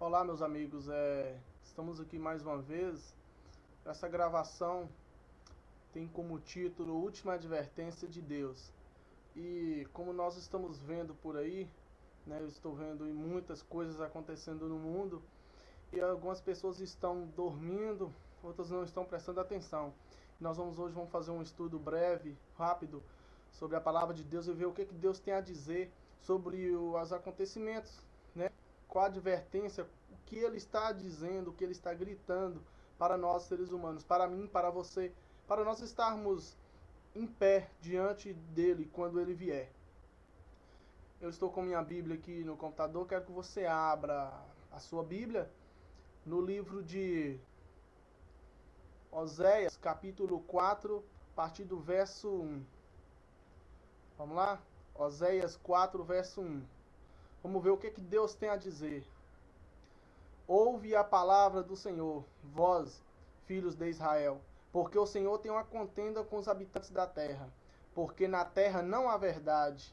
Olá, meus amigos. Estamos aqui mais uma vez. Essa gravação tem como título Última Advertência de Deus. E como nós estamos vendo por aí, né, eu estou vendo muitas coisas acontecendo no mundo e algumas pessoas estão dormindo, outras não estão prestando atenção. Nós hoje vamos fazer um estudo breve, rápido, sobre a palavra de Deus e ver o que Deus tem a dizer sobre os acontecimentos, né? Qual a advertência, o que ele está dizendo, o que ele está gritando para nós seres humanos, para mim, para você, para nós estarmos em pé diante dele quando ele vier. Eu estou com minha Bíblia aqui no computador, quero que você abra a sua Bíblia no livro de Oséias, capítulo 4, a partir do verso 1. Vamos lá? Oséias 4, verso 1. Vamos ver o que Deus tem a dizer. Ouve a palavra do Senhor, vós, filhos de Israel, porque o Senhor tem uma contenda com os habitantes da terra, porque na terra não há verdade,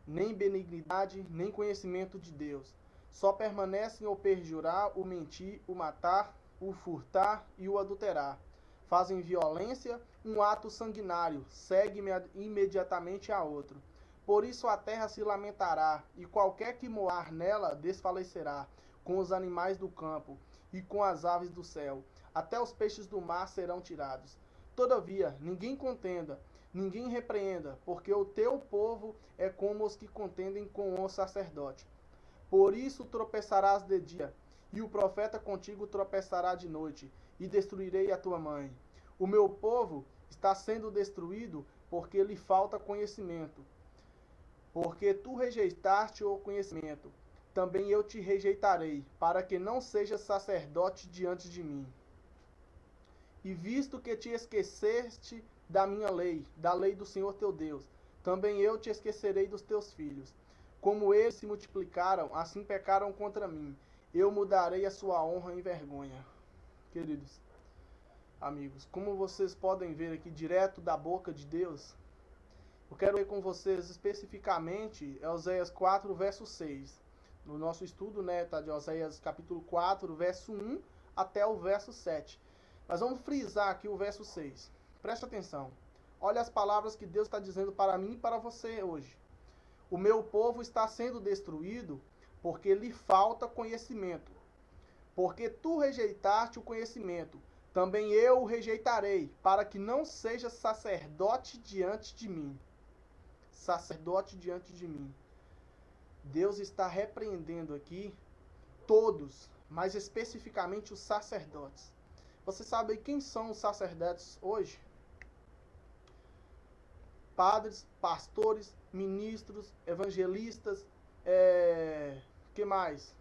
nem benignidade, nem conhecimento de Deus. Só permanecem o perjurar, o mentir, o matar, o furtar e o adulterar. Fazem violência, um ato sanguinário, segue imediatamente a outro. Por isso a terra se lamentará, e qualquer que morar nela desfalecerá, com os animais do campo e com as aves do céu. Até os peixes do mar serão tirados. Todavia, ninguém contenda, ninguém repreenda, porque o teu povo é como os que contendem com o sacerdote. Por isso tropeçarás de dia, e o profeta contigo tropeçará de noite, e destruirei a tua mãe. O meu povo está sendo destruído porque lhe falta conhecimento. Porque tu rejeitaste o conhecimento, também eu te rejeitarei, para que não sejas sacerdote diante de mim. E visto que te esqueceste da minha lei, da lei do Senhor teu Deus, também eu te esquecerei dos teus filhos. Como eles se multiplicaram, assim pecaram contra mim. Eu mudarei a sua honra em vergonha. Queridos amigos, como vocês podem ver aqui direto da boca de Deus, eu quero ler com vocês especificamente Oséias 4, verso 6. No nosso estudo, né, tá de Oséias capítulo 4, verso 1 até o verso 7. Mas vamos frisar aqui o verso 6. Preste atenção. Olha as palavras que Deus está dizendo para mim e para você hoje. O meu povo está sendo destruído porque lhe falta conhecimento. Porque tu rejeitaste o conhecimento, também eu o rejeitarei, para que não seja sacerdote diante de mim. Sacerdote diante de mim. Deus está repreendendo aqui todos, mas especificamente os sacerdotes. Você sabe quem são os sacerdotes hoje? Padres, pastores, ministros, evangelistas, que mais?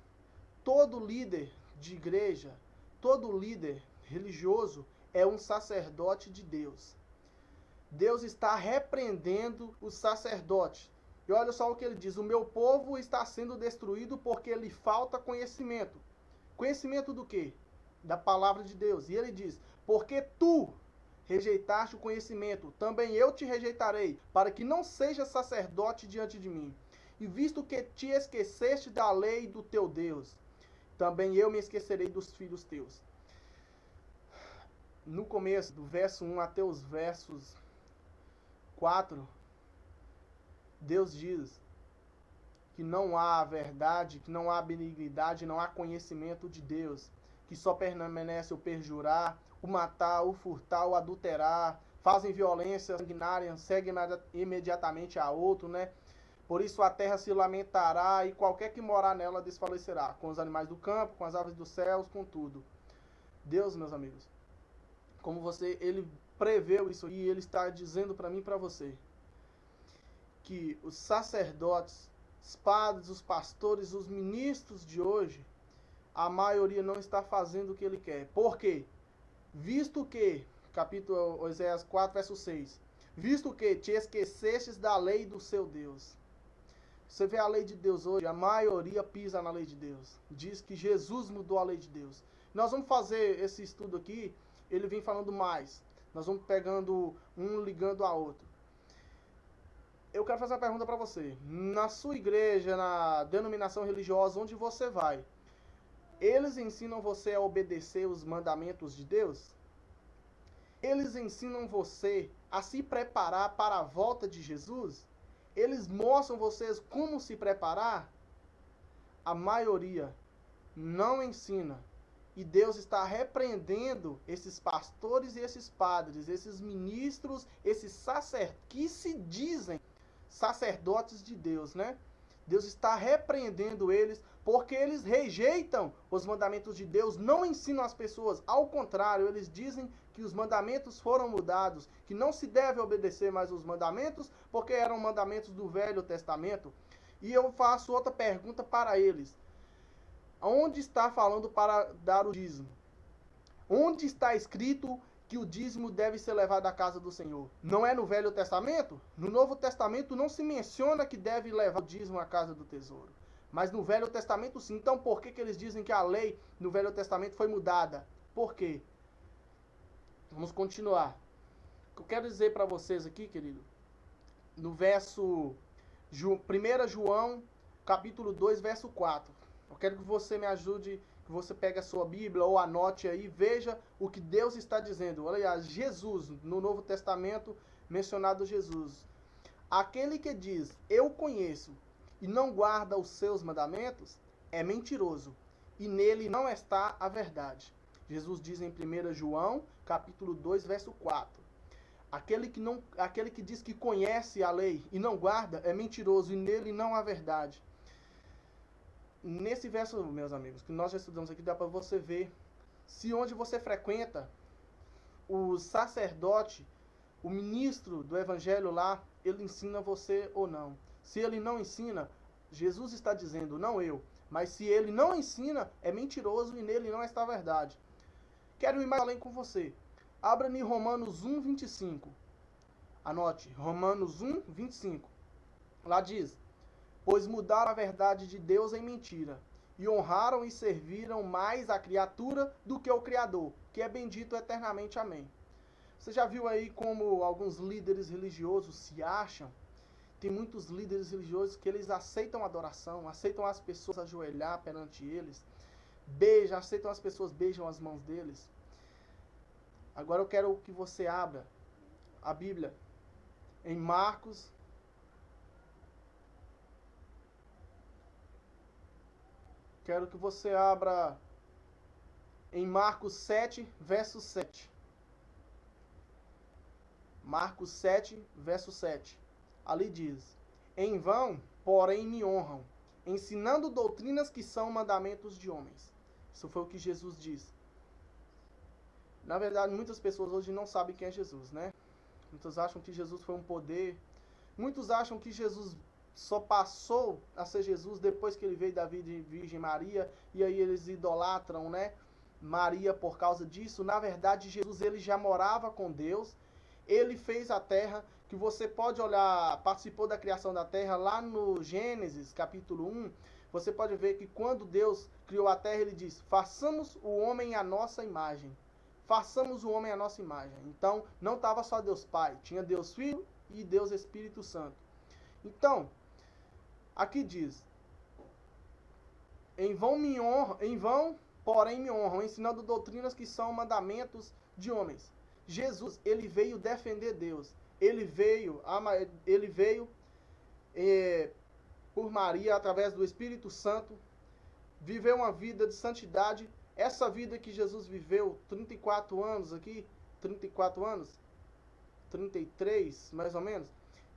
Todo líder de igreja, todo líder religioso é um sacerdote de Deus. Deus está repreendendo os sacerdotes. E olha só o que ele diz: o meu povo está sendo destruído porque lhe falta conhecimento. Conhecimento do quê? Da palavra de Deus. E ele diz: porque tu rejeitaste o conhecimento, também eu te rejeitarei, para que não sejas sacerdote diante de mim. E visto que te esqueceste da lei do teu Deus, também eu me esquecerei dos filhos teus. No começo, do verso 1 até os versos 4, Deus diz que não há verdade, que não há benignidade, não há conhecimento de Deus, que só permanece o perjurar, o matar, o furtar, o adulterar, fazem violência sanguinária, seguem imediatamente a outro, né? Por isso a terra se lamentará e qualquer que morar nela desfalecerá, com os animais do campo, com as aves dos céus, com tudo. Deus, meus amigos, como ele preveu isso e ele está dizendo para mim e para você, que os sacerdotes, os padres, os pastores, os ministros de hoje, a maioria não está fazendo o que ele quer. Por quê? Visto que, capítulo Oséias 4, verso 6, visto que te esquecestes da lei do seu Deus. Você vê a lei de Deus hoje, a maioria pisa na lei de Deus. Diz que Jesus mudou a lei de Deus. Nós vamos fazer esse estudo aqui, ele vem falando mais. Nós vamos pegando um, ligando a outro. Eu quero fazer uma pergunta para você. Na sua igreja, na denominação religiosa, onde você vai, Eles ensinam você a obedecer os mandamentos de Deus? Eles ensinam você a se preparar para a volta de Jesus? Eles mostram vocês como se preparar? A maioria não ensina. E Deus está repreendendo esses pastores e esses padres, esses ministros, esses sacerdotes, que se dizem sacerdotes de Deus, né? Deus está repreendendo eles porque eles rejeitam os mandamentos de Deus, não ensinam as pessoas. Ao contrário, eles dizem que os mandamentos foram mudados, que não se deve obedecer mais os mandamentos porque eram mandamentos do Velho Testamento. E eu faço outra pergunta para eles. Onde está falando para dar o dízimo? Onde está escrito que o dízimo deve ser levado à casa do Senhor? Não é no Velho Testamento? No Novo Testamento não se menciona que deve levar o dízimo à casa do tesouro. Mas no Velho Testamento sim. Então por que eles dizem que a lei no Velho Testamento foi mudada? Por quê? Vamos continuar. O que eu quero dizer para vocês aqui, querido, no verso 1 João, capítulo 2, verso 4. Eu quero que você me ajude, que você pegue a sua Bíblia ou anote aí, veja o que Deus está dizendo. Olha, Jesus, no Novo Testamento, mencionado Jesus. Aquele que diz, eu conheço, e não guarda os seus mandamentos, é mentiroso, e nele não está a verdade. Jesus diz em 1 João, capítulo 2, verso 4. Aquele que diz que conhece a lei e não guarda, é mentiroso, e nele não há verdade. Nesse verso, meus amigos, que nós já estudamos aqui, dá para você ver se onde você frequenta, o sacerdote, o ministro do evangelho lá, ele ensina você ou não. Se ele não ensina, Jesus está dizendo, não eu. Mas se ele não ensina, é mentiroso e nele não está a verdade. Quero ir mais além com você. Abra em Romanos 1, 25. Anote, Romanos 1, 25. Lá diz, pois mudaram a verdade de Deus em mentira, e honraram e serviram mais a criatura do que o Criador, que é bendito eternamente. Amém. Você já viu aí como alguns líderes religiosos se acham? Tem muitos líderes religiosos que eles aceitam adoração, aceitam as pessoas ajoelhar perante eles, aceitam as pessoas beijam as mãos deles. Agora eu quero que você abra a Bíblia em Marcos. Quero que você abra em Marcos 7, verso 7. Marcos 7, verso 7. Ali diz, em vão, porém, me honram, ensinando doutrinas que são mandamentos de homens. Isso foi o que Jesus disse. Na verdade, muitas pessoas hoje não sabem quem é Jesus, né? Muitos acham que Jesus foi um poder. Muitos acham que Jesus só passou a ser Jesus depois que ele veio da Virgem Maria, e aí eles idolatram, né, Maria por causa disso. Na verdade, Jesus ele já morava com Deus, ele fez a terra, que você pode olhar, participou da criação da terra, lá no Gênesis, capítulo 1, você pode ver que quando Deus criou a terra, ele diz, façamos o homem à nossa imagem. Façamos o homem à nossa imagem. Então, não estava só Deus Pai, tinha Deus Filho e Deus Espírito Santo. Então, aqui diz, em vão, porém me honram, ensinando doutrinas que são mandamentos de homens. Jesus, ele veio defender Deus. Ele veio por Maria, através do Espírito Santo, viveu uma vida de santidade. Essa vida que Jesus viveu, 34 anos aqui, 34 anos, 33 mais ou menos,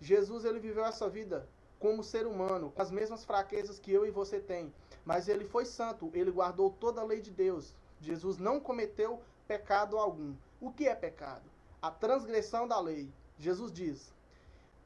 Jesus ele viveu essa vida como ser humano, com as mesmas fraquezas que eu e você tem. Mas ele foi santo, ele guardou toda a lei de Deus. Jesus não cometeu pecado algum. O que é pecado? A transgressão da lei. Jesus diz,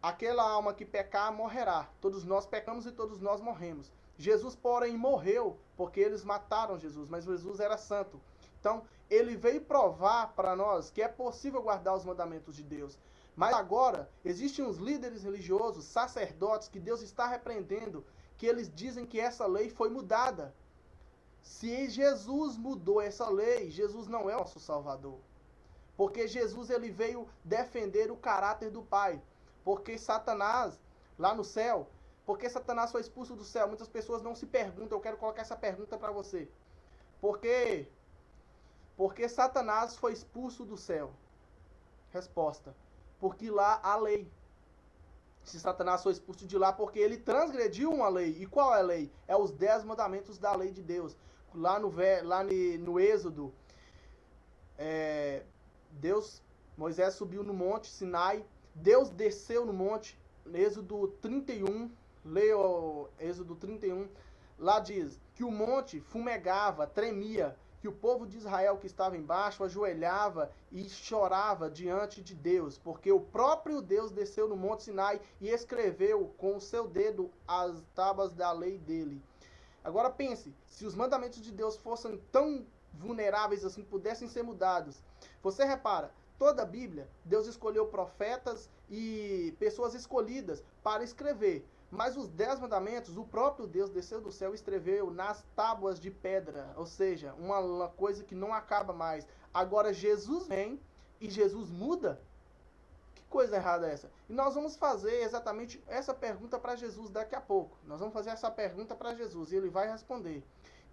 aquela alma que pecar morrerá. Todos nós pecamos e todos nós morremos. Jesus, porém, morreu porque eles mataram Jesus, mas Jesus era santo. Então, ele veio provar para nós que é possível guardar os mandamentos de Deus. Mas agora, existem uns líderes religiosos, sacerdotes, que Deus está repreendendo, que eles dizem que essa lei foi mudada. Se Jesus mudou essa lei, Jesus não é nosso Salvador. Porque Jesus ele veio defender o caráter do Pai. Porque Satanás, lá no céu, porque Satanás foi expulso do céu? Muitas pessoas não se perguntam, eu quero colocar essa pergunta para você. Por quê? Porque Satanás foi expulso do céu. Resposta: porque lá há lei. Se Satanás foi expulso de lá porque ele transgrediu uma lei. E qual é a lei? É os 10 mandamentos da lei de Deus. Lá no Êxodo, Moisés subiu no monte Sinai, Deus desceu no monte, Êxodo 31, leia o Êxodo 31, lá diz que o monte fumegava, tremia, que o povo de Israel que estava embaixo ajoelhava e chorava diante de Deus, porque o próprio Deus desceu no monte Sinai e escreveu com o seu dedo as tábuas da lei dele. Agora pense, se os mandamentos de Deus fossem tão vulneráveis assim, pudessem ser mudados. Você repara, toda a Bíblia, Deus escolheu profetas e pessoas escolhidas para escrever. Mas os 10 mandamentos, o próprio Deus desceu do céu e escreveu nas tábuas de pedra. Ou seja, uma coisa que não acaba mais. Agora Jesus vem e Jesus muda? Que coisa errada é essa? E nós vamos fazer exatamente essa pergunta para Jesus daqui a pouco. Nós vamos fazer essa pergunta para Jesus e ele vai responder.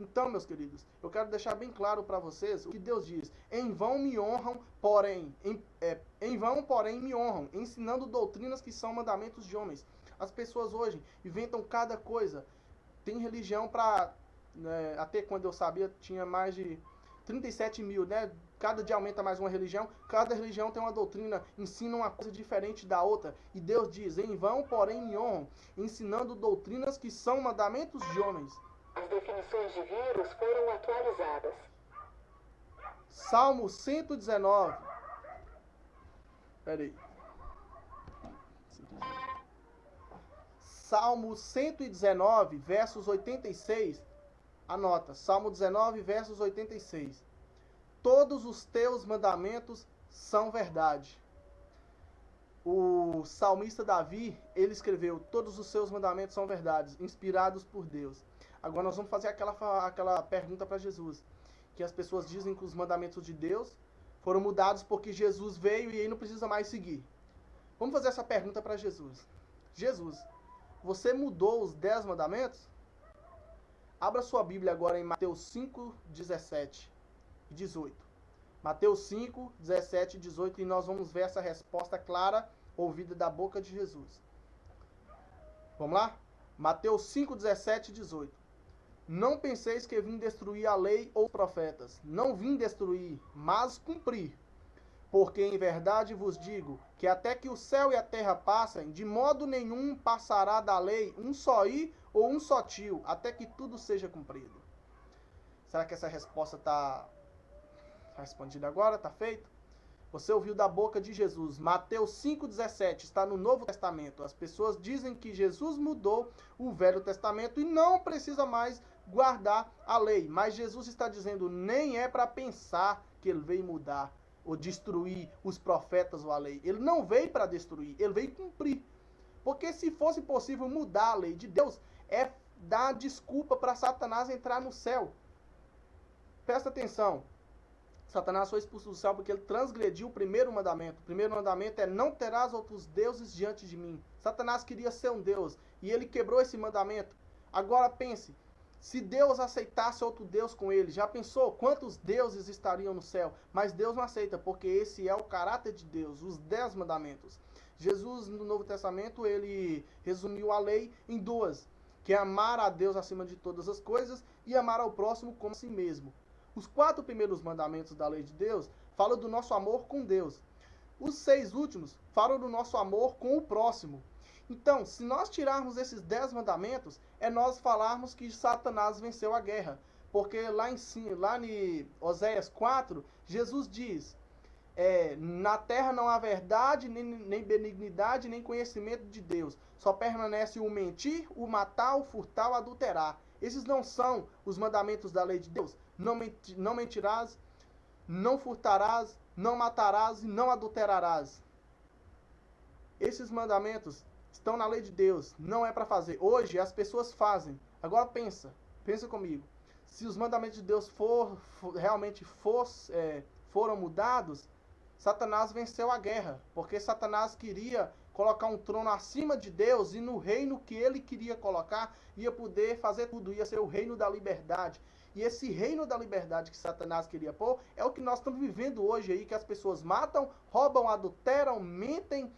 Então, meus queridos, eu quero deixar bem claro para vocês o que Deus diz. Em vão me honram, porém, me honram, ensinando doutrinas que são mandamentos de homens. As pessoas hoje inventam cada coisa. Tem religião para... até quando eu sabia, tinha mais de 37 mil, né? Cada dia aumenta mais uma religião. Cada religião tem uma doutrina, ensina uma coisa diferente da outra. E Deus diz, em vão, porém, me honram, ensinando doutrinas que são mandamentos de homens. As definições de vírus foram atualizadas. Salmo 119. Peraí. Salmo 119, versos 86. Anota, Salmo 19, versos 86. Todos os teus mandamentos são verdade. O salmista Davi, ele escreveu, todos os seus mandamentos são verdades, inspirados por Deus. Agora nós vamos fazer aquela pergunta para Jesus, que as pessoas dizem que os mandamentos de Deus foram mudados porque Jesus veio e aí não precisa mais seguir. Vamos fazer essa pergunta para Jesus. Jesus, você mudou os 10 mandamentos? Abra sua Bíblia agora em Mateus 5, 17 e 18. Mateus 5, 17 e 18, e nós vamos ver essa resposta clara, ouvida da boca de Jesus. Vamos lá? Mateus 5, 17 e 18. Não penseis que vim destruir a lei ou os profetas. Não vim destruir, mas cumprir. Porque em verdade vos digo que até que o céu e a terra passem, de modo nenhum passará da lei um só i ou um só tio, até que tudo seja cumprido. Será que essa resposta está respondida agora? Está feito? Você ouviu da boca de Jesus. Mateus 5,17 está no Novo Testamento. As pessoas dizem que Jesus mudou o Velho Testamento e não precisa mais guardar a lei. Mas Jesus está dizendo, nem é para pensar que ele veio mudar ou destruir os profetas ou a lei. Ele não veio para destruir, ele veio cumprir. Porque se fosse possível mudar a lei de Deus, é dar desculpa para Satanás entrar no céu. Presta atenção. Satanás foi expulso do céu porque ele transgrediu o primeiro mandamento. O primeiro mandamento é não terás outros deuses diante de mim. Satanás queria ser um Deus e ele quebrou esse mandamento. Agora pense, se Deus aceitasse outro Deus com ele, já pensou quantos deuses estariam no céu? Mas Deus não aceita, porque esse é o caráter de Deus, os 10 mandamentos. Jesus, no Novo Testamento, ele resumiu a lei em duas, que é amar a Deus acima de todas as coisas e amar ao próximo como a si mesmo. Os 4 primeiros mandamentos da lei de Deus falam do nosso amor com Deus. Os 6 últimos falam do nosso amor com o próximo. Então, se nós tirarmos esses 10 mandamentos, é nós falarmos que Satanás venceu a guerra. Porque lá em Oséias 4, Jesus diz, na terra não há verdade, nem benignidade, nem conhecimento de Deus. Só permanece o mentir, o matar, o furtar, o adulterar. Esses não são os mandamentos da lei de Deus. Não mentirás, não furtarás, não matarás e não adulterarás. Esses mandamentos estão na lei de Deus, não é para fazer. Hoje as pessoas fazem. Agora pensa comigo. Se os mandamentos de Deus realmente foram mudados, Satanás venceu a guerra, porque Satanás queria colocar um trono acima de Deus, e no reino que ele queria colocar, ia poder fazer tudo, ia ser o reino da liberdade. E esse reino da liberdade que Satanás queria pôr, é o que nós estamos vivendo hoje aí, que as pessoas matam, roubam, adulteram, mentem,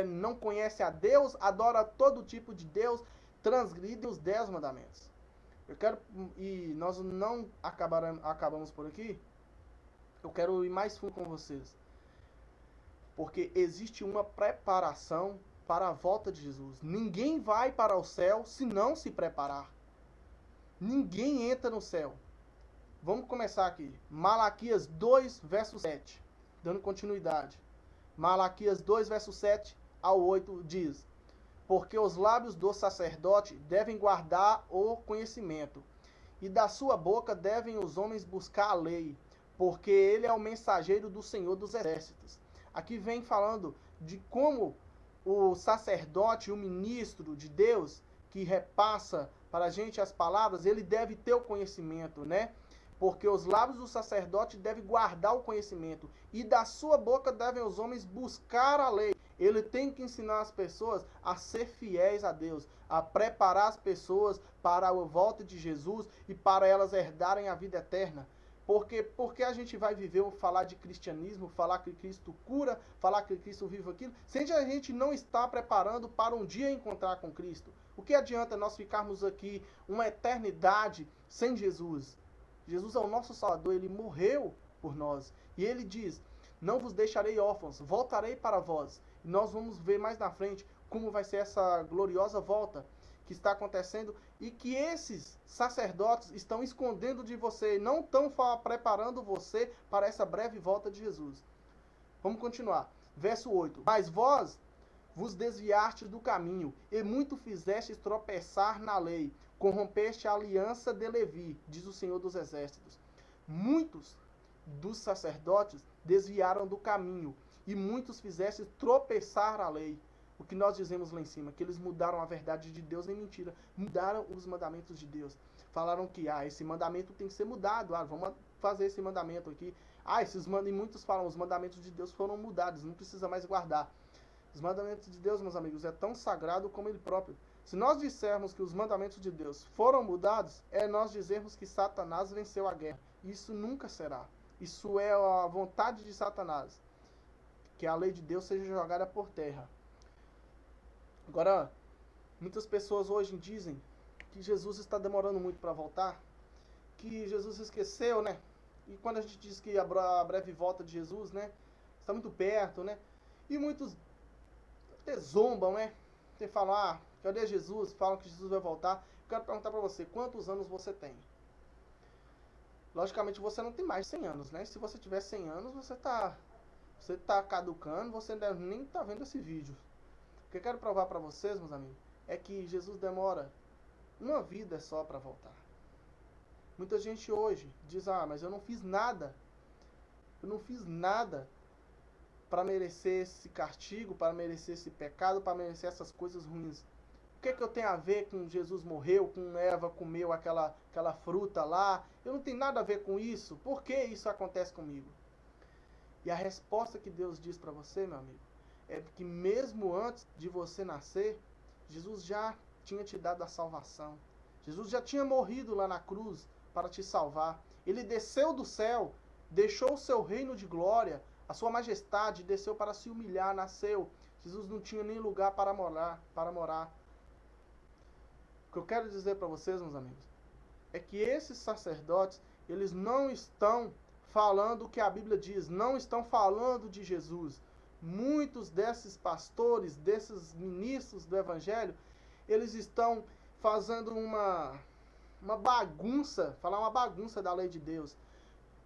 não conhecem a Deus, adoram todo tipo de Deus, transgridem os 10 mandamentos. Eu quero, e nós não acabamos por aqui, eu quero ir mais fundo com vocês. Porque existe uma preparação para a volta de Jesus. Ninguém vai para o céu se não se preparar. Ninguém entra no céu. Vamos começar aqui. Malaquias 2, verso 7. Dando continuidade. Malaquias 2, verso 7 ao 8 diz: porque os lábios do sacerdote devem guardar o conhecimento, e da sua boca devem os homens buscar a lei, porque ele é o mensageiro do Senhor dos Exércitos. Aqui vem falando de como o sacerdote, o ministro de Deus, que repassa para a gente as palavras, ele deve ter o conhecimento, né? Porque os lábios do sacerdote devem guardar o conhecimento, e da sua boca devem os homens buscar a lei. Ele tem que ensinar as pessoas a ser fiéis a Deus, a preparar as pessoas para a volta de Jesus e para elas herdarem a vida eterna. Porque a gente vai viver, falar de cristianismo, falar que Cristo cura, falar que Cristo vive aquilo, se a gente não está preparando para um dia encontrar com Cristo. O que adianta nós ficarmos aqui uma eternidade sem Jesus? Jesus é o nosso Salvador, ele morreu por nós. E ele diz: não vos deixarei órfãos, voltarei para vós. E nós vamos ver mais na frente como vai ser essa gloriosa volta que está acontecendo, e que esses sacerdotes estão escondendo de você, não estão preparando você para essa breve volta de Jesus. Vamos continuar. Verso 8. Mas vós vos desviastes do caminho, e muito fizestes tropeçar na lei, corrompeste a aliança de Levi, diz o Senhor dos Exércitos. Muitos dos sacerdotes desviaram do caminho, e muitos fizestes tropeçar a lei. O que nós dizemos lá em cima, que eles mudaram a verdade de Deus em mentira, mudaram os mandamentos de Deus. Falaram que esse mandamento tem que ser mudado, vamos fazer esse mandamento aqui. E muitos falam, os mandamentos de Deus foram mudados, não precisa mais guardar. Os mandamentos de Deus, meus amigos, é tão sagrado como ele próprio. Se nós dissermos que os mandamentos de Deus foram mudados, é nós dizermos que Satanás venceu a guerra. Isso nunca será. Isso é a vontade de Satanás, que a lei de Deus seja jogada por terra. Agora, muitas pessoas hoje dizem que Jesus está demorando muito para voltar, que Jesus esqueceu, né? E quando a gente diz que a breve volta de Jesus, né, está muito perto, né? E muitos até zombam, né? Tem falam, cadê Jesus? Falam que Jesus vai voltar. Eu quero perguntar para você, quantos anos você tem? Logicamente você não tem mais de 100 anos, né? Se você tiver 100 anos, você tá caducando, você nem tá vendo esse vídeo. O que eu quero provar para vocês, meus amigos, é que Jesus demora uma vida só para voltar. Muita gente hoje diz, mas eu não fiz nada. Eu não fiz nada para merecer esse castigo, para merecer esse pecado, para merecer essas coisas ruins. O que eu tenho a ver com Jesus morreu, com Eva comeu aquela fruta lá? Eu não tenho nada a ver com isso. Por que isso acontece comigo? E a resposta que Deus diz para você, meu amigo, é que mesmo antes de você nascer, Jesus já tinha te dado a salvação. Jesus já tinha morrido lá na cruz para te salvar. Ele desceu do céu, deixou o seu reino de glória, a sua majestade, desceu para se humilhar, nasceu. Jesus não tinha nem lugar para morar. O que eu quero dizer para vocês, meus amigos, é que esses sacerdotes, eles não estão falando o que a Bíblia diz, não estão falando de Jesus. Muitos desses pastores, desses ministros do Evangelho, eles estão fazendo uma bagunça, falar uma bagunça da lei de Deus.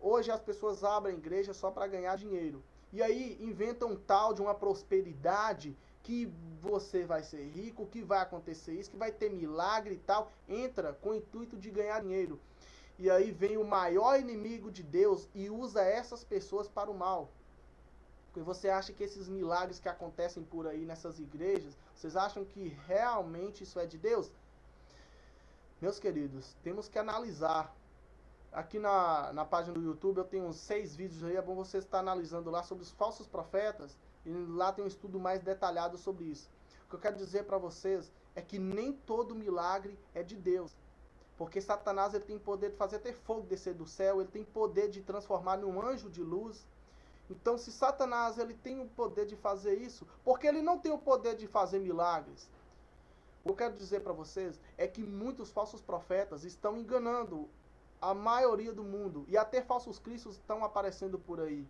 Hoje as pessoas abrem igreja só para ganhar dinheiro. E aí inventam um tal de uma prosperidade, que você vai ser rico, que vai acontecer isso, que vai ter milagre e tal. Entra com o intuito de ganhar dinheiro. E aí vem o maior inimigo de Deus e usa essas pessoas para o mal. Porque você acha que esses milagres que acontecem por aí nessas igrejas, vocês acham que realmente isso é de Deus? Meus queridos, temos que analisar. Aqui na página do YouTube eu tenho uns 6 vídeos aí, é bom você estar analisando lá sobre os falsos profetas, E lá tem um estudo mais detalhado sobre isso. O que eu quero dizer para vocês é que nem todo milagre é de Deus. Porque Satanás ele tem poder de fazer até fogo descer do céu, ele tem poder de transformar num anjo de luz. Então, se Satanás ele tem o poder de fazer isso, porque ele não tem o poder de fazer milagres? O que eu quero dizer para vocês é que muitos falsos profetas estão enganando a maioria do mundo. E até falsos cristos estão aparecendo por aí.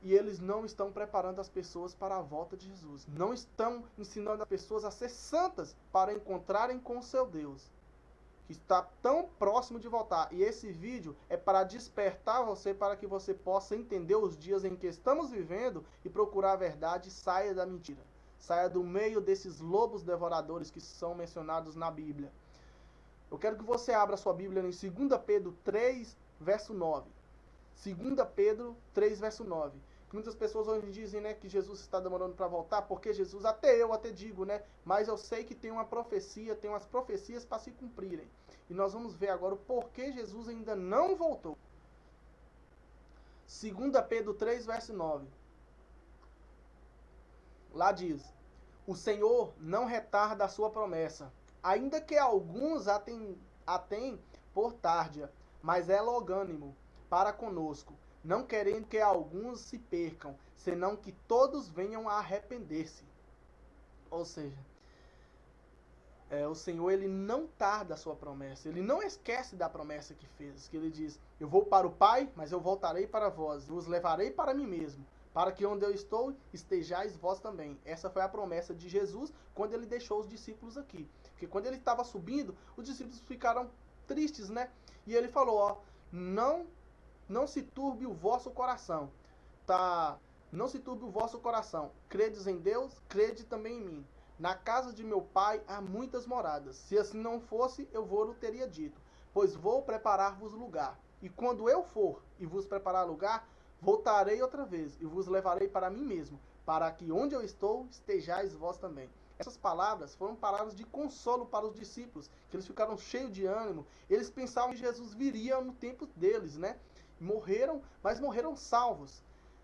E eles não estão preparando as pessoas para a volta de Jesus. Não estão ensinando as pessoas a ser santas para encontrarem com o seu Deus, que está tão próximo de voltar. E esse vídeo é para despertar você, para que você possa entender os dias em que estamos vivendo e procurar a verdade e saia da mentira. Saia do meio desses lobos devoradores que são mencionados na Bíblia. Eu quero que você abra sua Bíblia em 2 Pedro 3, verso 9. 2 Pedro 3, verso 9. Muitas pessoas hoje dizem, né, que Jesus está demorando para voltar, porque Jesus, até eu digo, né, mas eu sei que tem uma profecia, tem umas profecias para se cumprirem. E nós vamos ver agora o porquê Jesus ainda não voltou. 2 Pedro 3, verso 9. Lá diz: o Senhor não retarda a sua promessa, ainda que alguns a têm por tardia, mas é longânimo para conosco, não querendo que alguns se percam, senão que todos venham a arrepender-se. Ou seja, o Senhor ele não tarda a sua promessa, ele não esquece da promessa que fez, que ele diz: eu vou para o Pai, mas eu voltarei para vós, vos levarei para mim mesmo, para que onde eu estou, estejais vós também. Essa foi a promessa de Jesus quando ele deixou os discípulos aqui. Porque quando ele estava subindo, os discípulos ficaram tristes, né? E ele falou, ó, não se turbe o vosso coração. Tá? Não se turbe o vosso coração. Credes em Deus, crede também em mim. Na casa de meu pai há muitas moradas. Se assim não fosse, eu vou teria dito. Pois vou preparar-vos lugar. E quando eu for e vos preparar lugar, voltarei outra vez e vos levarei para mim mesmo, para que onde eu estou, estejais vós também. Essas palavras foram palavras de consolo para os discípulos, que eles ficaram cheios de ânimo. Eles pensavam que Jesus viria no tempo deles, né? Morreram, mas morreram salvos.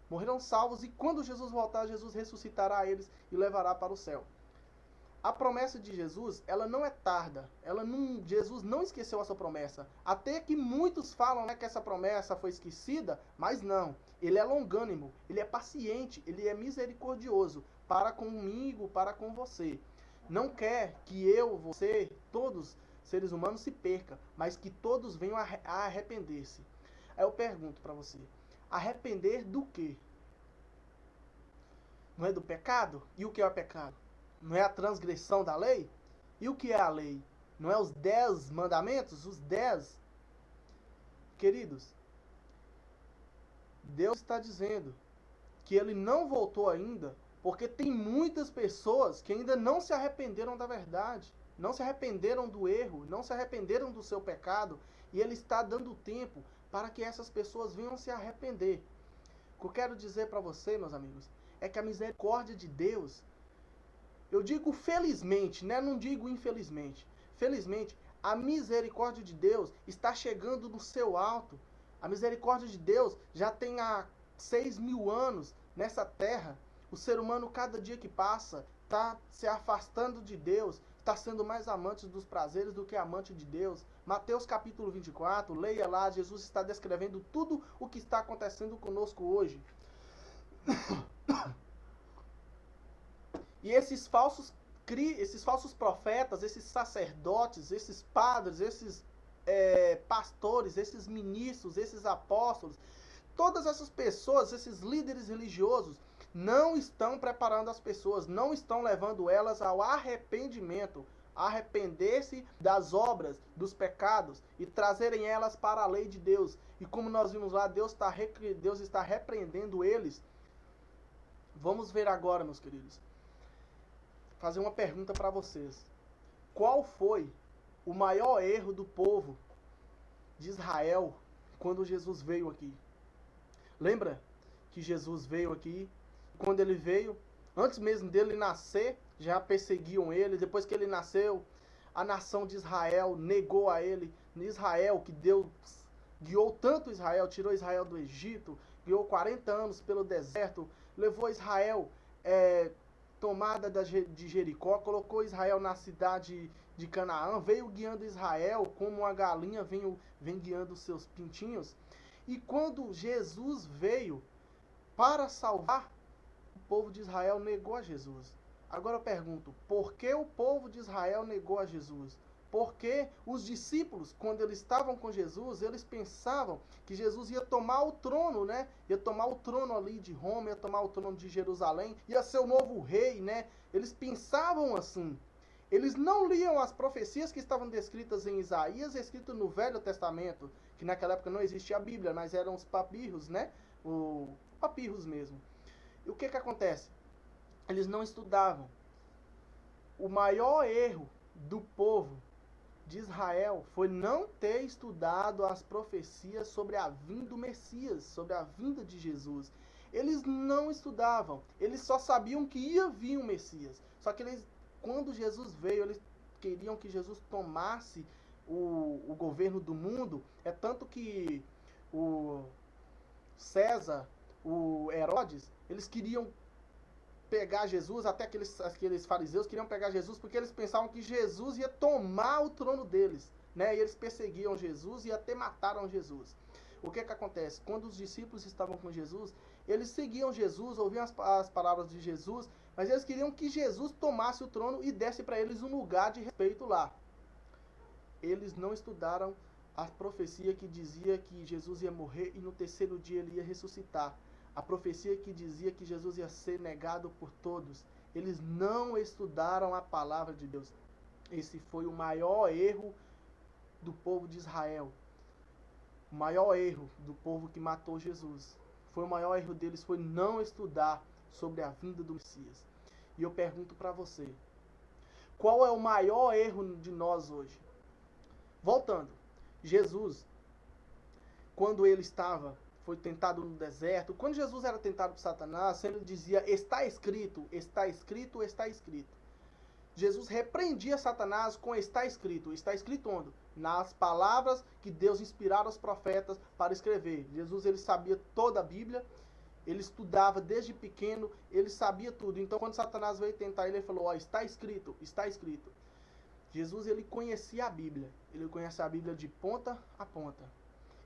Morreram salvos e quando Jesus voltar, Jesus ressuscitará eles e levará para o céu. A promessa de Jesus, ela não é tarda. Jesus não esqueceu essa promessa. Até que muitos falam, né, que essa promessa foi esquecida, mas não. Ele é longânimo, ele é paciente, ele é misericordioso para comigo, para com você. Não quer que eu, você, todos seres humanos se percam, mas que todos venham a arrepender-se. Aí eu pergunto para você, arrepender do quê? Não é do pecado? E o que é o pecado? Não é a transgressão da lei? E o que é a lei? Não é os 10 mandamentos? Os 10? Queridos, Deus está dizendo que ele não voltou ainda, porque tem muitas pessoas que ainda não se arrependeram da verdade, não se arrependeram do erro, não se arrependeram do seu pecado, e ele está dando tempo para que essas pessoas venham se arrepender. O que eu quero dizer para você, meus amigos, é que a misericórdia de Deus, eu digo felizmente, né? Não digo infelizmente. Felizmente, a misericórdia de Deus está chegando no seu alto. A misericórdia de Deus já tem há 6.000 anos nessa terra. O ser humano, cada dia que passa, está se afastando de Deus, está sendo mais amante dos prazeres do que amante de Deus. Mateus capítulo 24, leia lá, Jesus está descrevendo tudo o que está acontecendo conosco hoje. E esses falsos profetas, esses sacerdotes, esses padres, esses pastores, esses ministros, esses apóstolos, todas essas pessoas, esses líderes religiosos, não estão preparando as pessoas, não estão levando elas ao arrependimento, arrepender-se das obras, dos pecados e trazerem elas para a lei de Deus. E como nós vimos lá, Deus está repreendendo eles. Vamos ver agora, meus queridos, fazer uma pergunta para vocês. Qual foi o maior erro do povo de Israel quando Jesus veio aqui? Lembra que Jesus veio aqui? Quando ele veio, antes mesmo dele nascer, já perseguiam ele. Depois que ele nasceu, a nação de Israel negou a ele. Israel, que Deus guiou tanto Israel, tirou Israel do Egito, guiou 40 anos pelo deserto, levou Israel tomada de Jericó, colocou Israel na cidade de Canaã, veio guiando Israel como uma galinha vem guiando os seus pintinhos. E quando Jesus veio para salvar, o povo de Israel negou a Jesus. Agora eu pergunto, por que o povo de Israel negou a Jesus? Porque os discípulos, quando eles estavam com Jesus, eles pensavam que Jesus ia tomar o trono, né? Ia tomar o trono ali de Roma, ia tomar o trono de Jerusalém, ia ser o novo rei, né? Eles pensavam assim. Eles não liam as profecias que estavam descritas em Isaías, escritas no Velho Testamento, que naquela época não existia a Bíblia, mas eram os papirros, né? O papirros mesmo. E o que acontece? Eles não estudavam. O maior erro do povo de Israel foi não ter estudado as profecias sobre a vinda do Messias, sobre a vinda de Jesus. Eles não estudavam, eles só sabiam que ia vir um Messias. Só que quando Jesus veio, eles queriam que Jesus tomasse o governo do mundo. É tanto que o César, o Herodes, eles queriam pegar Jesus, até aqueles fariseus queriam pegar Jesus porque eles pensavam que Jesus ia tomar o trono deles, né? E eles perseguiam Jesus e até mataram Jesus. O que acontece? Quando os discípulos estavam com Jesus, eles seguiam Jesus, ouviam as palavras de Jesus, mas eles queriam que Jesus tomasse o trono e desse para eles um lugar de respeito lá. Eles não estudaram a profecia que dizia que Jesus ia morrer e no terceiro dia ele ia ressuscitar. A profecia que dizia que Jesus ia ser negado por todos. Eles não estudaram a palavra de Deus. Esse foi o maior erro do povo de Israel. O maior erro do povo que matou Jesus. O maior erro deles foi não estudar sobre a vinda do Messias. E eu pergunto para você, qual é o maior erro de nós hoje? Voltando, Jesus, quando ele foi tentado no deserto. Quando Jesus era tentado por Satanás, ele dizia, está escrito, está escrito, está escrito. Jesus repreendia Satanás com está escrito. Está escrito onde? Nas palavras que Deus inspirara os profetas para escrever. Jesus, ele sabia toda a Bíblia, ele estudava desde pequeno, ele sabia tudo. Então, quando Satanás veio tentar ele falou, ó, está escrito, está escrito. Jesus, ele conhecia a Bíblia. Ele conhece a Bíblia de ponta a ponta.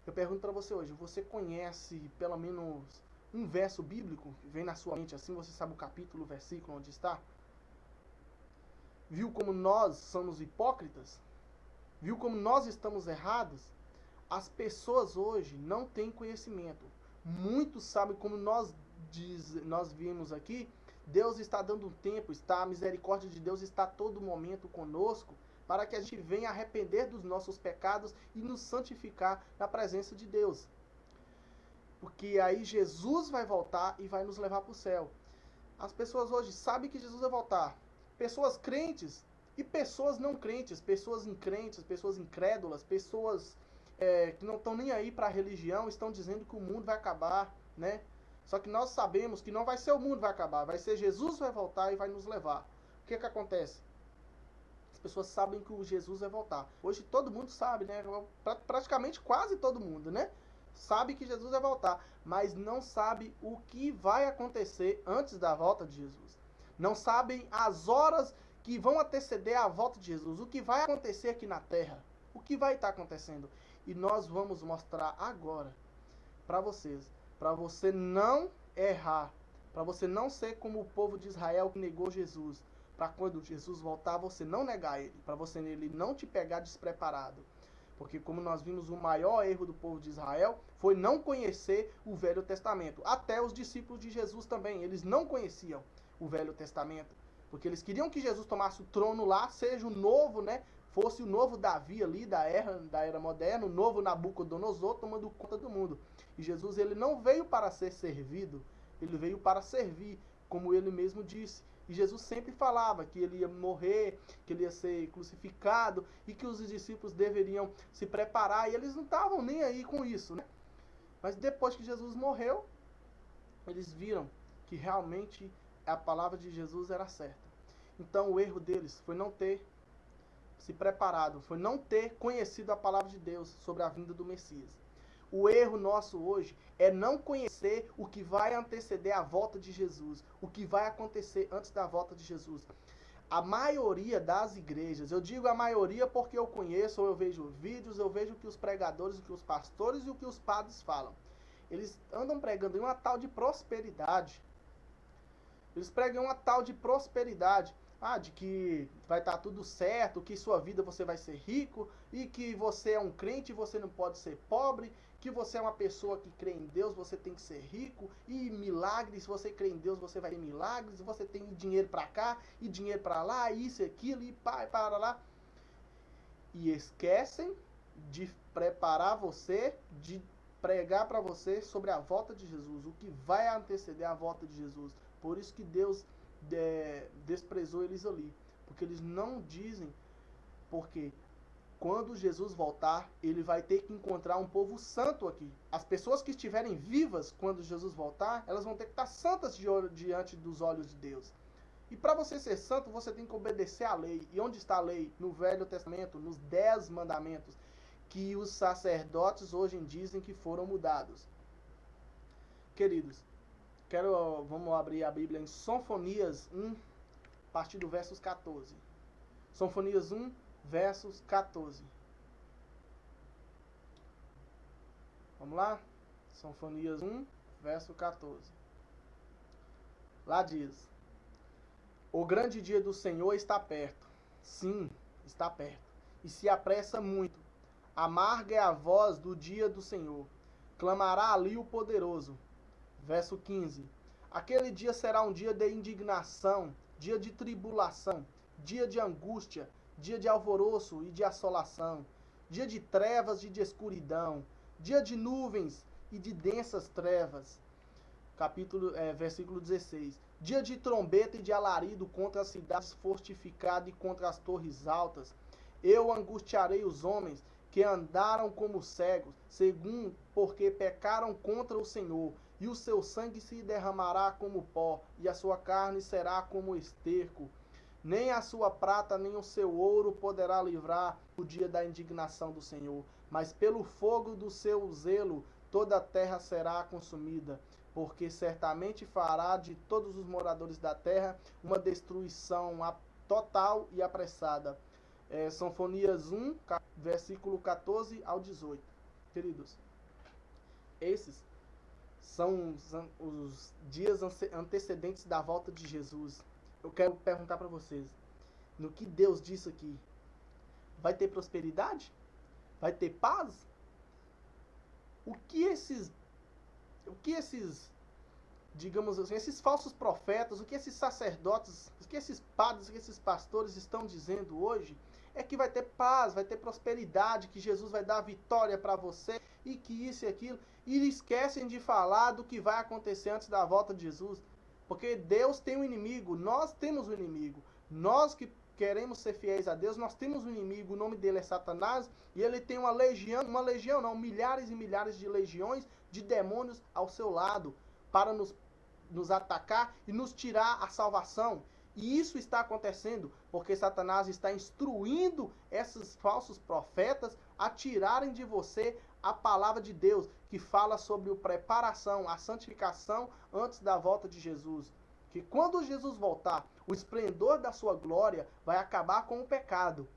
Eu pergunto para você hoje, você conhece pelo menos um verso bíblico que vem na sua mente, assim você sabe o capítulo, o versículo onde está? Viu como nós somos hipócritas? Viu como nós estamos errados? As pessoas hoje não têm conhecimento. Muitos sabem, como nós vimos aqui, Deus está dando um tempo, a misericórdia de Deus está a todo momento conosco, para que a gente venha arrepender dos nossos pecados e nos santificar na presença de Deus. Porque aí Jesus vai voltar e vai nos levar para o céu. As pessoas hoje sabem que Jesus vai voltar. Pessoas crentes e pessoas não crentes, pessoas increntes, pessoas incrédulas, pessoas que não estão nem aí para a religião, estão dizendo que o mundo vai acabar, né? Só que nós sabemos que não vai ser o mundo que vai acabar, vai ser Jesus vai voltar e vai nos levar. O que acontece? As pessoas sabem que o Jesus vai voltar. Hoje todo mundo sabe, né? Praticamente quase todo mundo, né? Sabe que Jesus vai voltar, mas não sabe o que vai acontecer antes da volta de Jesus. Não sabem as horas que vão anteceder a volta de Jesus. O que vai acontecer aqui na terra. O que vai estar acontecendo. E nós vamos mostrar agora para vocês. Para você não errar. Para você não ser como o povo de Israel que negou Jesus. Para quando Jesus voltar, você não negar ele. Para ele não te pegar despreparado. Porque como nós vimos, o maior erro do povo de Israel foi não conhecer o Velho Testamento. Até os discípulos de Jesus também. Eles não conheciam o Velho Testamento. Porque eles queriam que Jesus tomasse o trono lá, seja o novo, né? Fosse o novo Davi ali da era moderna, o novo Nabucodonosor tomando conta do mundo. E Jesus, ele não veio para ser servido, ele veio para servir, como ele mesmo disse. E Jesus sempre falava que ele ia morrer, que ele ia ser crucificado e que os discípulos deveriam se preparar. E eles não estavam nem aí com isso, né? Mas depois que Jesus morreu, eles viram que realmente a palavra de Jesus era certa. Então o erro deles foi não ter se preparado, foi não ter conhecido a palavra de Deus sobre a vinda do Messias. O erro nosso hoje é não conhecer o que vai anteceder a volta de Jesus, o que vai acontecer antes da volta de Jesus. A maioria das igrejas, eu digo a maioria porque eu conheço, ou eu vejo vídeos, eu vejo o que os pregadores, o que os pastores e o que os padres falam. Eles andam pregando em uma tal de prosperidade. Eles pregam uma tal de prosperidade. De que vai estar tudo certo, que sua vida você vai ser rico, e que você é um crente e você não pode ser pobre, que você é uma pessoa que crê em Deus, você tem que ser rico, e milagres, se você crê em Deus, você vai ter milagres, você tem dinheiro para cá, e dinheiro para lá, isso e aquilo, e para lá. E esquecem de preparar você, de pregar para você sobre a volta de Jesus, o que vai anteceder a volta de Jesus. Por isso que Deus desprezou eles ali, porque eles não dizem, porque quando Jesus voltar, ele vai ter que encontrar um povo santo aqui. As pessoas que estiverem vivas quando Jesus voltar, elas vão ter que estar santas diante dos olhos de Deus. E para você ser santo, você tem que obedecer à lei. E onde está a lei? No Velho Testamento, nos 10 mandamentos, que os sacerdotes hoje dizem que foram mudados. Queridos, vamos abrir a Bíblia em Sofonias 1, a partir do versos 14. Sofonias 1, versos 14. Vamos lá? Sofonias 1, verso 14. Lá diz: o grande dia do Senhor está perto. Sim, está perto. E se apressa muito. Amarga é a voz do dia do Senhor. Clamará ali o poderoso. Verso 15. Aquele dia será um dia de indignação, dia de tribulação, dia de angústia, dia de alvoroço e de assolação, dia de trevas e de escuridão, dia de nuvens e de densas trevas. Versículo 16. Dia de trombeta e de alarido contra as cidades fortificadas e contra as torres altas. Eu angustiarei os homens que andaram como cegos, segundo porque pecaram contra o Senhor. E o seu sangue se derramará como pó, e a sua carne será como esterco. Nem a sua prata, nem o seu ouro poderá livrar o dia da indignação do Senhor. Mas pelo fogo do seu zelo, toda a terra será consumida. Porque certamente fará de todos os moradores da terra uma destruição total e apressada. Sofonias 1, versículo 14 ao 18. Queridos, esses são os dias antecedentes da volta de Jesus. Eu quero perguntar para vocês, no que Deus disse aqui, vai ter prosperidade? Vai ter paz? O que esses, digamos assim, esses falsos profetas, o que esses sacerdotes, o que esses padres, o que esses pastores estão dizendo hoje, é que vai ter paz, vai ter prosperidade, que Jesus vai dar vitória para você, e que isso e aquilo, e esquecem de falar do que vai acontecer antes da volta de Jesus, porque Deus tem um inimigo, nós temos um inimigo, nós que queremos ser fiéis a Deus, nós temos um inimigo, o nome dele é Satanás, e ele tem milhares e milhares de legiões de demônios ao seu lado, para nos atacar e nos tirar a salvação. E isso está acontecendo porque Satanás está instruindo esses falsos profetas a tirarem de você a palavra de Deus, que fala sobre a preparação, a santificação antes da volta de Jesus. Que quando Jesus voltar, o esplendor da sua glória vai acabar com o pecado.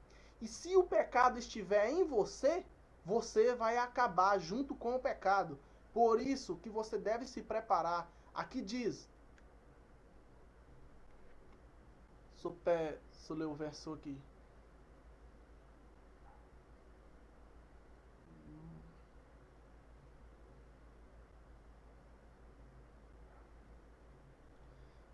E se o pecado estiver em você, você vai acabar junto com o pecado. Por isso que você deve se preparar. Aqui diz, deixa eu ler o verso aqui.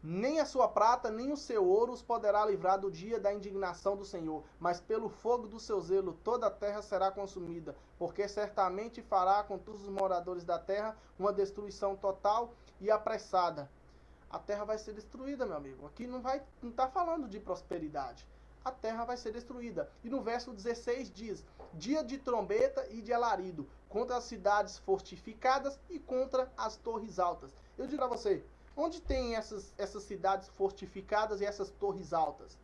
Nem a sua prata, nem o seu ouro os poderá livrar do dia da indignação do Senhor, mas pelo fogo do seu zelo toda a terra será consumida, porque certamente fará com todos os moradores da terra uma destruição total e apressada. A terra vai ser destruída, meu amigo. Aqui não está falando de prosperidade. A terra vai ser destruída. E no verso 16 diz, dia de trombeta e de alarido, contra as cidades fortificadas e contra as torres altas. Eu digo para você, onde tem essas cidades fortificadas e essas torres altas?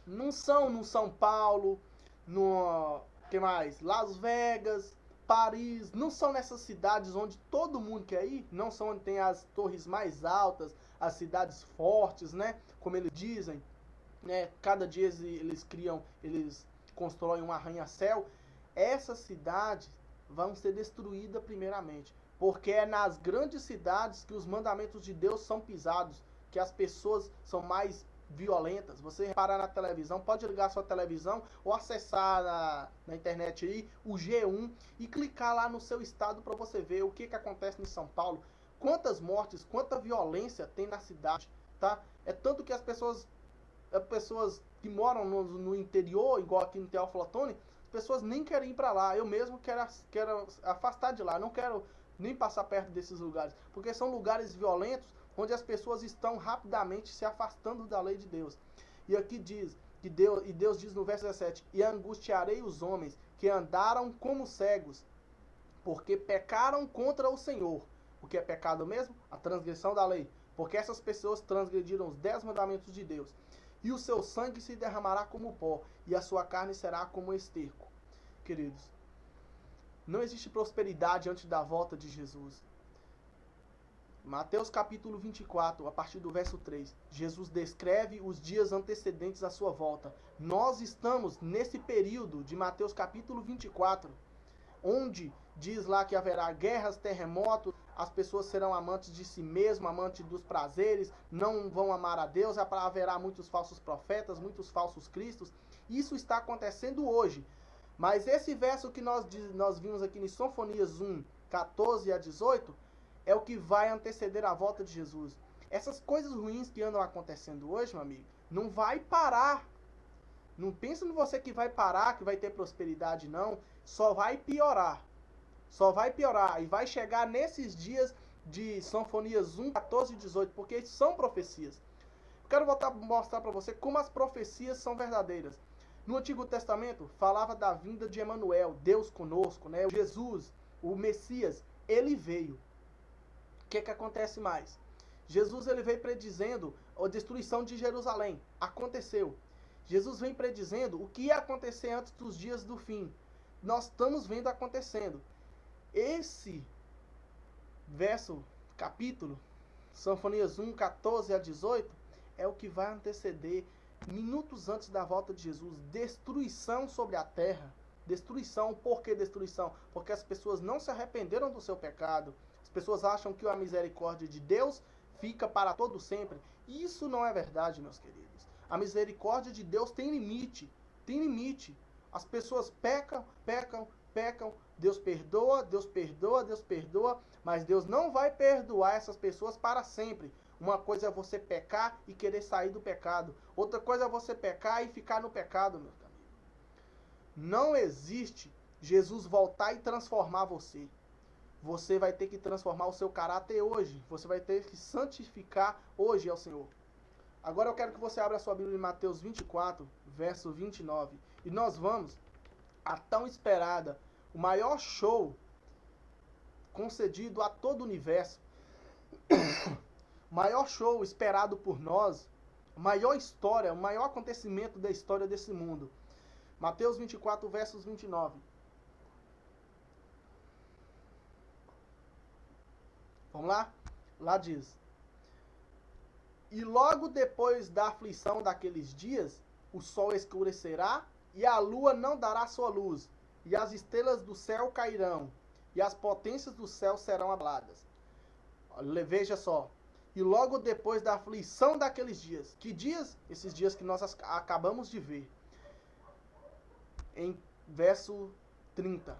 Não são no São Paulo, no que mais? Las Vegas, Paris, não são nessas cidades onde todo mundo quer ir, não são onde tem as torres mais altas, as cidades fortes, né? Como eles dizem, né? Cada dia eles constroem um arranha-céu. Essas cidades vão ser destruídas primeiramente, porque é nas grandes cidades que os mandamentos de Deus são pisados, que as pessoas são mais violentas. Você reparar na televisão, pode ligar sua televisão ou acessar na internet aí o G1 e clicar lá no seu estado para você ver o que acontece em São Paulo. Quantas mortes, quanta violência tem na cidade, tá? É tanto que as pessoas que moram no interior, igual aqui no Teófilo Otoni, as pessoas nem querem ir para lá. Eu mesmo quero afastar de lá, não quero nem passar perto desses lugares, porque são lugares violentos, onde as pessoas estão rapidamente se afastando da lei de Deus. E aqui diz, Deus diz no verso 17, e angustiarei os homens que andaram como cegos, porque pecaram contra o Senhor. O que é pecado mesmo? A transgressão da lei. Porque essas pessoas transgrediram os 10 mandamentos de Deus. E o seu sangue se derramará como pó, e a sua carne será como esterco. Queridos, não existe prosperidade antes da volta de Jesus. Mateus capítulo 24, a partir do verso 3, Jesus descreve os dias antecedentes à sua volta. Nós estamos nesse período de Mateus capítulo 24, onde diz lá que haverá guerras, terremotos, as pessoas serão amantes de si mesmas, amantes dos prazeres, não vão amar a Deus, haverá muitos falsos profetas, muitos falsos cristos. Isso está acontecendo hoje. Mas esse verso que nós vimos aqui em Sofonias 1, 14 a 18, é o que vai anteceder a volta de Jesus. Essas coisas ruins que andam acontecendo hoje, meu amigo, não vai parar. Não pensa em você que vai parar, que vai ter prosperidade, não. Só vai piorar. Só vai piorar. E vai chegar nesses dias de Sofonias 1, 14 e 18, porque são profecias. Eu quero voltar a mostrar para você como as profecias são verdadeiras. No Antigo Testamento, falava da vinda de Emanuel, Deus conosco, né? Jesus, o Messias, ele veio. O que acontece mais? Jesus ele veio predizendo a destruição de Jerusalém. Aconteceu. Jesus vem predizendo o que ia acontecer antes dos dias do fim. Nós estamos vendo acontecendo. Esse capítulo, Sofonias 1, 14 a 18, é o que vai anteceder, minutos antes da volta de Jesus, destruição sobre a terra. Destruição. Por que destruição? Porque as pessoas não se arrependeram do seu pecado. As pessoas acham que a misericórdia de Deus fica para todo sempre. Isso não é verdade, meus queridos. A misericórdia de Deus tem limite. Tem limite. As pessoas pecam. Deus perdoa, mas Deus não vai perdoar essas pessoas para sempre. Uma coisa é você pecar e querer sair do pecado. Outra coisa é você pecar e ficar no pecado, meus amigos. Não existe Jesus voltar e transformar você. Você vai ter que transformar o seu caráter hoje. Você vai ter que santificar hoje ao Senhor. Agora eu quero que você abra a sua Bíblia em Mateus 24, verso 29. E nós vamos à tão esperada, o maior show concedido a todo o universo. O maior show esperado por nós. A maior história, o maior acontecimento da história desse mundo. Mateus 24, versos 29. Vamos lá? Lá diz: e logo depois da aflição daqueles dias, o sol escurecerá, e a lua não dará sua luz, e as estrelas do céu cairão, e as potências do céu serão abaladas. Veja só. E logo depois da aflição daqueles dias. Que dias? Esses dias que nós acabamos de ver. Em verso 30.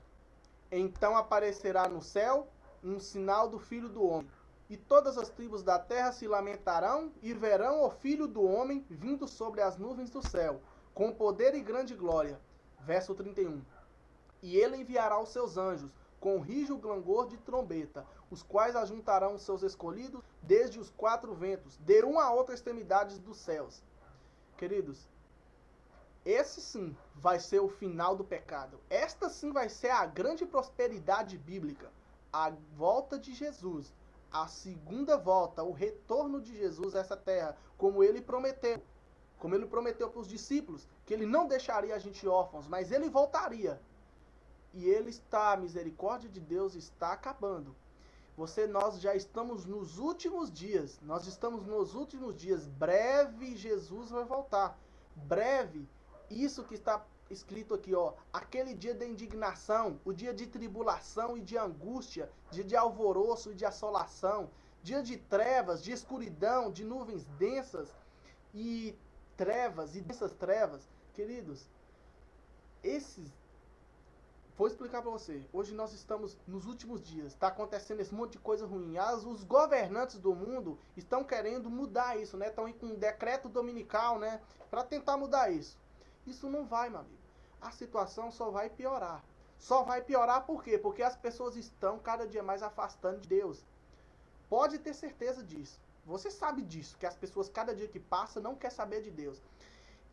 Então aparecerá no céu um sinal do Filho do Homem. E todas as tribos da terra se lamentarão e verão o Filho do Homem vindo sobre as nuvens do céu, com poder e grande glória. Verso 31. E ele enviará os seus anjos, com rijo clangor de trombeta, os quais ajuntarão os seus escolhidos desde os 4 ventos, de uma a outra extremidade dos céus. Queridos, esse sim vai ser o final do pecado. Esta sim vai ser a grande prosperidade bíblica. A volta de Jesus, a segunda volta, o retorno de Jesus a essa terra, como ele prometeu. Como ele prometeu para os discípulos, que ele não deixaria a gente órfãos, mas ele voltaria. a misericórdia de Deus está acabando. Nós já estamos nos últimos dias. Nós estamos nos últimos dias. Breve Jesus vai voltar. Breve. Isso que está escrito aqui, ó. Aquele dia da indignação, o dia de tribulação e de angústia, dia de alvoroço e de assolação, dia de trevas, de escuridão, de nuvens densas e trevas e dessas trevas. Queridos, vou explicar para você. Hoje nós estamos nos últimos dias. Está acontecendo esse monte de coisa ruim. Os governantes do mundo estão querendo mudar isso, né? Estão aí com um decreto dominical, né? Para tentar mudar isso. Isso não vai, meu amigo. A situação só vai piorar. Só vai piorar por quê? Porque as pessoas estão cada dia mais afastando de Deus. Pode ter certeza disso. Você sabe disso, que as pessoas cada dia que passa não quer saber de Deus.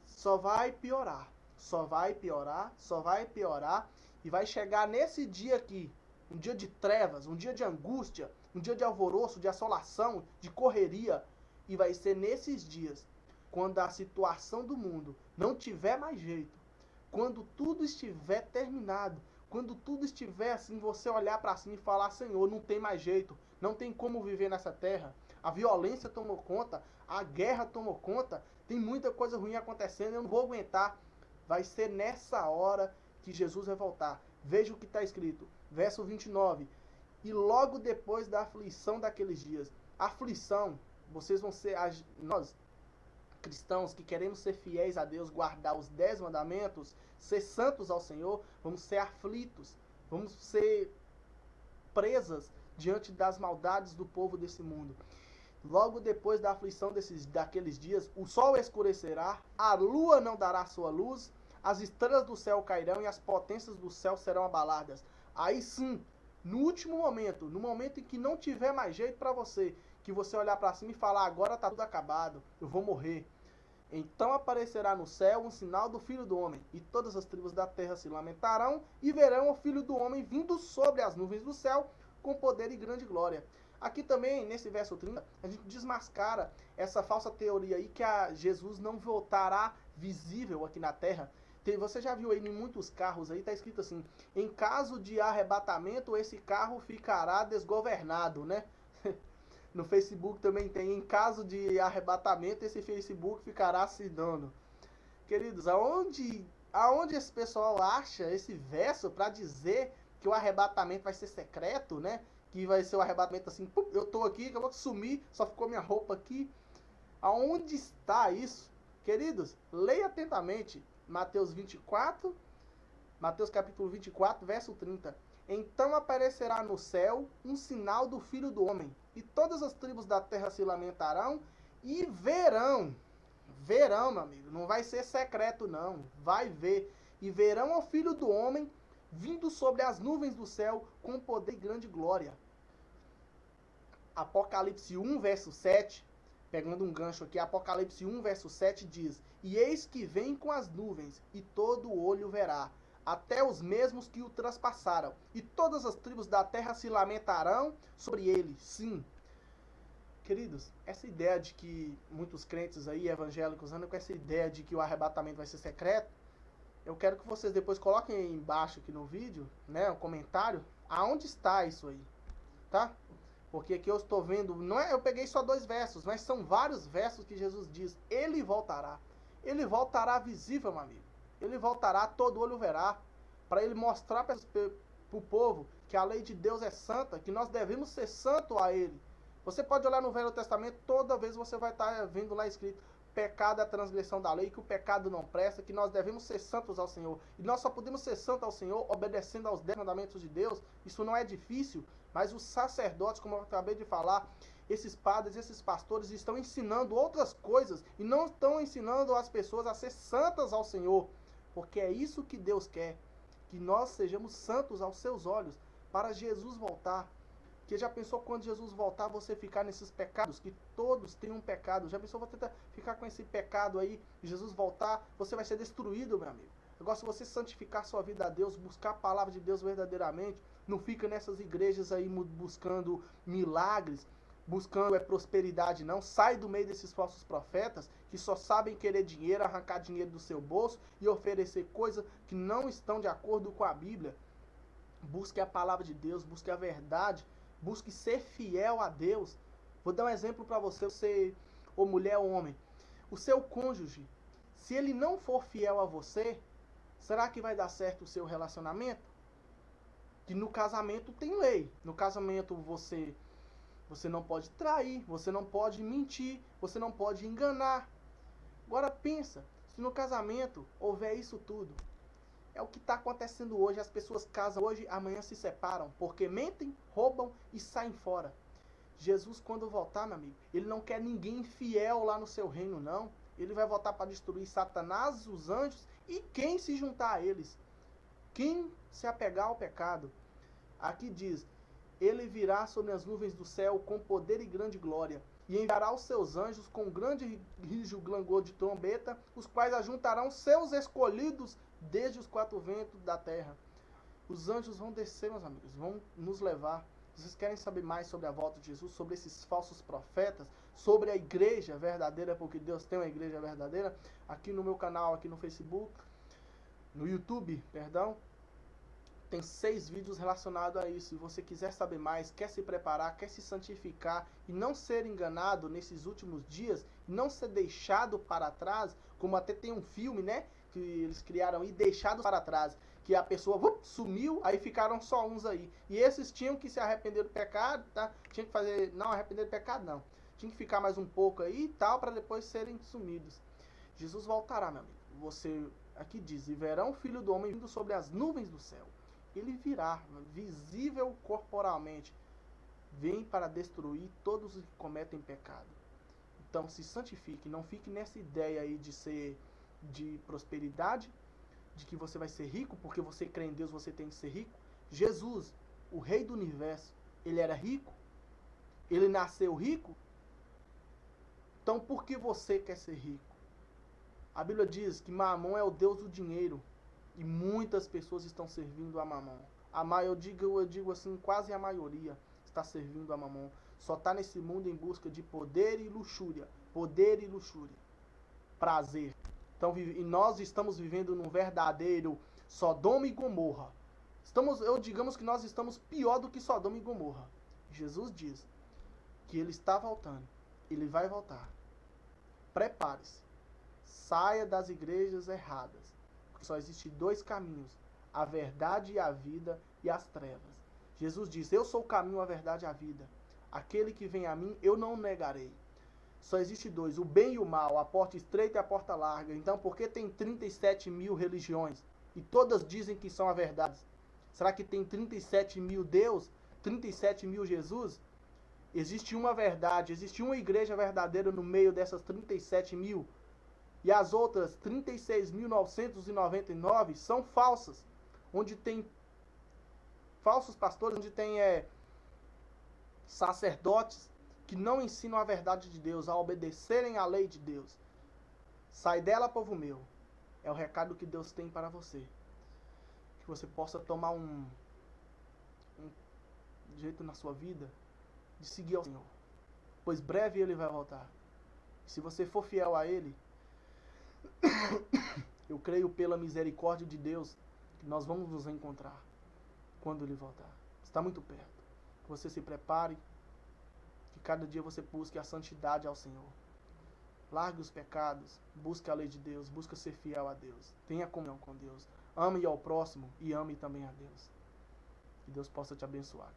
Só vai piorar. Só vai piorar, só vai piorar. E vai chegar nesse dia aqui, um dia de trevas, um dia de angústia, um dia de alvoroço, de assolação, de correria. E vai ser nesses dias, quando a situação do mundo não tiver mais jeito, quando tudo estiver terminado, quando tudo estiver assim, você olhar para cima e falar: Senhor, não tem mais jeito, não tem como viver nessa terra. A violência tomou conta, a guerra tomou conta, tem muita coisa ruim acontecendo, eu não vou aguentar. Vai ser nessa hora que Jesus vai voltar. Veja o que está escrito, verso 29. E logo depois da aflição daqueles dias. Aflição, vocês vão ser, nós cristãos que queremos ser fiéis a Deus, guardar os 10 mandamentos, ser santos ao Senhor, vamos ser aflitos, vamos ser presas diante das maldades do povo desse mundo. Logo depois da aflição daqueles dias, o sol escurecerá, a lua não dará sua luz, as estrelas do céu cairão e as potências do céu serão abaladas. Aí sim, no último momento, no momento em que não tiver mais jeito para você, que você olhar para cima e falar: agora está tudo acabado, eu vou morrer. Então aparecerá no céu um sinal do Filho do Homem, e todas as tribos da terra se lamentarão e verão o Filho do Homem vindo sobre as nuvens do céu com poder e grande glória. Aqui também, nesse verso 30, a gente desmascara essa falsa teoria aí que Jesus não voltará visível aqui na terra. Você já viu aí em muitos carros aí, tá escrito assim: em caso de arrebatamento, esse carro ficará desgovernado, né? No Facebook também tem: em caso de arrebatamento, esse Facebook ficará se dando. Queridos, aonde esse pessoal acha esse verso para dizer que o arrebatamento vai ser secreto, né? Que vai ser o arrebatamento assim: pum, eu tô aqui, acabou de sumir, só ficou minha roupa aqui. Aonde está isso? Queridos, leia atentamente Mateus capítulo 24, verso 30. Então aparecerá no céu um sinal do Filho do Homem, e todas as tribos da terra se lamentarão e verão, meu amigo, não vai ser secreto não, vai ver, e verão ao Filho do Homem vindo sobre as nuvens do céu com poder e grande glória. Apocalipse 1, verso 7, pegando um gancho aqui, Apocalipse 1, verso 7 diz: e eis que vem com as nuvens, e todo olho verá, até os mesmos que o traspassaram, e todas as tribos da terra se lamentarão sobre ele. Sim. Queridos, essa ideia de que muitos crentes aí, evangélicos, andam com essa ideia de que o arrebatamento vai ser secreto, eu quero que vocês depois coloquem aí embaixo aqui no vídeo, né, um comentário, aonde está isso aí, tá? Porque aqui eu estou vendo, não é, eu peguei só 2 versos, mas são vários versos que Jesus diz: ele voltará. Ele voltará visível, meu amigo. Ele voltará, todo olho verá, para ele mostrar para o povo que a lei de Deus é santa, que nós devemos ser santos a ele. Você pode olhar no Velho Testamento, toda vez você vai estar vendo lá escrito: pecado é a transgressão da lei, que o pecado não presta, que nós devemos ser santos ao Senhor. E nós só podemos ser santos ao Senhor obedecendo aos 10 mandamentos de Deus. Isso não é difícil, mas os sacerdotes, como eu acabei de falar, esses padres, esses pastores estão ensinando outras coisas e não estão ensinando as pessoas a ser santas ao Senhor, porque é isso que Deus quer, que nós sejamos santos aos seus olhos, para Jesus voltar. Porque já pensou quando Jesus voltar, você ficar nesses pecados, que todos têm um pecado? Já pensou você ficar com esse pecado aí, e Jesus voltar, você vai ser destruído, meu amigo. Agora, se você santificar sua vida a Deus, buscar a palavra de Deus verdadeiramente, não fica nessas igrejas aí buscando milagres, buscando prosperidade, não. Sai do meio desses falsos profetas que só sabem querer dinheiro, arrancar dinheiro do seu bolso e oferecer coisas que não estão de acordo com a Bíblia. Busque a palavra de Deus, busque a verdade, busque ser fiel a Deus. Vou dar um exemplo para você, ou mulher ou homem. O seu cônjuge, se ele não for fiel a você, será que vai dar certo o seu relacionamento? Que no casamento tem lei. No casamento você não pode trair, você não pode mentir, você não pode enganar. Agora pensa, se no casamento houver isso tudo, é o que está acontecendo hoje. As pessoas casam hoje, amanhã se separam, porque mentem, roubam e saem fora. Jesus, quando voltar, meu amigo, ele não quer ninguém infiel lá no seu reino, não. Ele vai voltar para destruir Satanás, os anjos e quem se juntar a eles. Quem se apegar ao pecado. Aqui diz, ele virá sobre as nuvens do céu com poder e grande glória, e enviará os seus anjos com grande rijo clangor de trombeta, os quais ajuntarão seus escolhidos desde os quatro ventos da terra. Os anjos vão descer, meus amigos, vão nos levar. Vocês querem saber mais sobre a volta de Jesus, sobre esses falsos profetas, sobre a igreja verdadeira, porque Deus tem uma igreja verdadeira? Aqui no meu canal, aqui no Facebook, no YouTube, perdão, tem 6 vídeos relacionados a isso. Se você quiser saber mais, quer se preparar, quer se santificar e não ser enganado nesses últimos dias, não ser deixado para trás, como até tem um filme, né, que eles criaram aí, Deixados para Trás, que a pessoa sumiu, aí ficaram só uns aí. E esses tinham que se arrepender do pecado, tá? Tinha que fazer, não arrepender do pecado não. Tinha que ficar mais um pouco aí e tal, para depois serem sumidos. Jesus voltará, meu amigo. Você, aqui diz, e verão o Filho do Homem vindo sobre as nuvens do céu. Ele virá, visível corporalmente, vem para destruir todos os que cometem pecado. Então se santifique, não fique nessa ideia aí de ser de prosperidade, de que você vai ser rico, porque você crê em Deus, você tem que ser rico. Jesus, o rei do universo, ele era rico? Ele nasceu rico? Então por que você quer ser rico? A Bíblia diz que Mamon é o Deus do dinheiro. E muitas pessoas estão servindo a Mamon. Eu digo assim, quase a maioria está servindo a Mamon. Só está nesse mundo em busca de poder e luxúria. Poder e luxúria. Prazer. Então, e nós estamos vivendo num verdadeiro Sodoma e Gomorra. Digamos que nós estamos pior do que Sodoma e Gomorra. Jesus diz que ele está voltando. Ele vai voltar. Prepare-se. Saia das igrejas erradas. Só existem 2 caminhos, a verdade e a vida e as trevas. Jesus diz, eu sou o caminho, a verdade e a vida. Aquele que vem a mim, eu não negarei. Só existe 2, o bem e o mal, a porta estreita e a porta larga. Então, por que tem 37 mil religiões? E todas dizem que são a verdade. Será que tem 37 mil Deus? 37 mil Jesus? Existe uma verdade, existe uma igreja verdadeira no meio dessas 37 mil. E as outras 36.999 são falsas, onde tem falsos pastores, onde tem sacerdotes que não ensinam a verdade de Deus, a obedecerem à lei de Deus. Sai dela, povo meu. É o recado que Deus tem para você. Que você possa tomar um jeito na sua vida de seguir ao Senhor. Pois breve Ele vai voltar. Se você for fiel a Ele, eu creio pela misericórdia de Deus que nós vamos nos encontrar quando Ele voltar. Está muito perto. Que você se prepare, que cada dia você busque a santidade ao Senhor. Largue os pecados, busque a lei de Deus, busque ser fiel a Deus. Tenha comunhão com Deus. Ame ao próximo e ame também a Deus. Que Deus possa te abençoar.